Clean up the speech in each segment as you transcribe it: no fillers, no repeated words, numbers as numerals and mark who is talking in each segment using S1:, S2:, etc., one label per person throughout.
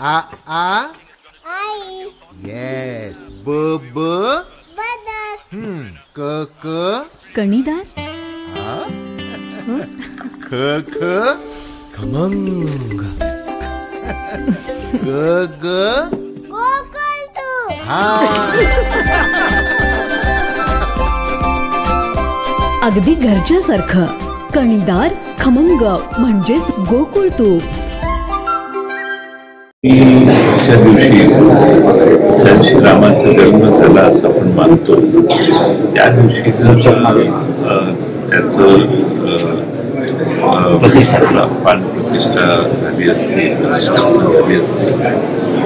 S1: आई.
S2: Yes.
S1: बदक.
S3: कणीदार.
S2: खमंग.
S1: गोकुळतू.
S3: अगदी घरच्यासारखं. कणीदार खमंग म्हणजेच गोकुळ तूप.
S4: त्या दिवशी रामाचा जन्म झाला असं आपण मानतो. त्या दिवशी त्याचं प्राणप्रतिष्ठा झाली असती, प्रतिष्ठापना झाली असती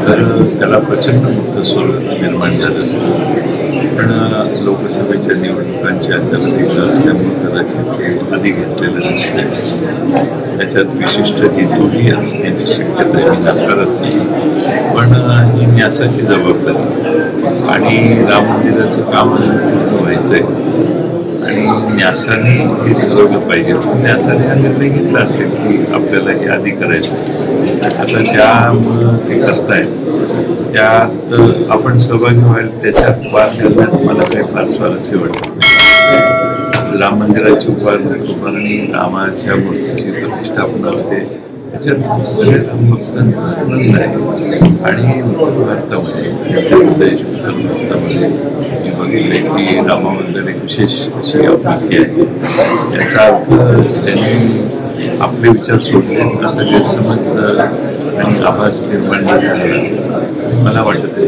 S4: तर त्याला प्रचंड मोठं स्वरूप निर्माण झालं असतं. पण लोकसभेच्या निवडणुकांची आचारसंहिता असल्यामुळे कदाचित ते आधी घेतलेलं नसते. त्याच्यात विशिष्ट हेतूही असण्याची शक्यता मी नाकारत नाही. पण ही न्यासाची जबाबदारी आणि राम मंदिराचं काम पूर्ण व्हायचं आहे आणि न्यासाने हे ठरवलं पाहिजे. न्यासाने हा निर्णय घेतला असेल की आपल्याला हे आधी करायचं. आता ज्यामुळं ते करतायत त्यात आपण सहभागी व्हायला त्याच्यात वाद घालण्यात मला काही फार स्वारस्य वाटत नाही. राम मंदिराची उभारणी रामाच्या मूर्तीची प्रतिष्ठापना होते त्याच्यात सगळ्या रामभक्तांचा आनंद आहे. आणि उत्तर भारतामध्ये मी बघितले की रामाबद्दल एक विशेष अशी आपुलकी आहे. याचा अर्थ त्यांनी आपले विचार सोडले असा गैरसमज आणि आभास निर्माण झाला मला वाटत आहे.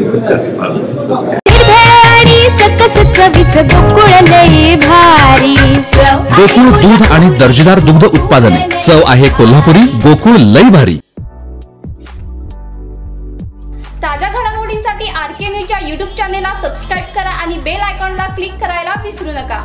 S5: गोकुळ दूध आणि दर्जेदार दुग्ध उत्पादने. चव आहे कोल्हापुरी. गोकुळ लई भारी.
S6: ताज्या घडामोडींसाठी RK न्यूजच्या YouTube चॅनेलला सबस्क्राईब करा आणि बेल आयकॉनला क्लिक करायला विसरू नका.